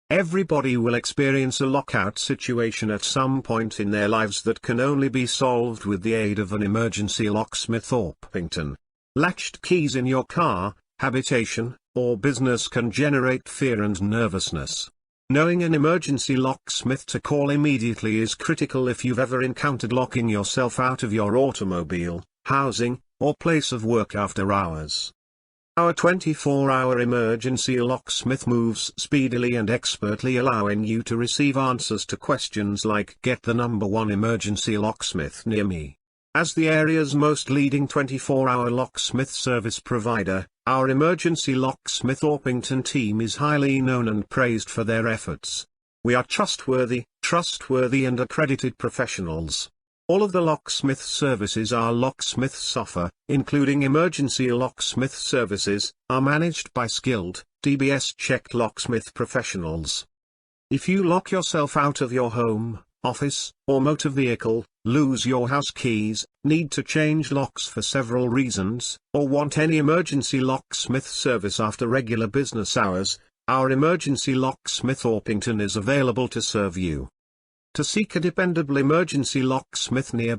Everybody will experience a lockout situation at some point in their lives that can only be solved with the aid of an emergency Locksmith Orpington. Latched keys in your car, habitation, or business can generate fear and nervousness. Knowing an emergency locksmith to call immediately is critical if you've ever encountered locking yourself out of your automobile, housing, or place of work after hours. Our 24-hour emergency locksmith moves speedily and expertly, allowing you to receive answers to questions like "Get the #1 emergency locksmith near me." As the area's most leading 24-hour locksmith service provider, our emergency Locksmith Orpington team is highly known and praised for their efforts. We are trustworthy and accredited professionals. All of the locksmith services our locksmiths offer, including emergency locksmith services, are managed by skilled, DBS-checked locksmith professionals. If you lock yourself out of your home, office, or motor vehicle, lose your house keys, need to change locks for several reasons, or want any emergency locksmith service after regular business hours, our emergency Locksmith Orpington is available to serve you. To seek a dependable emergency locksmith nearby,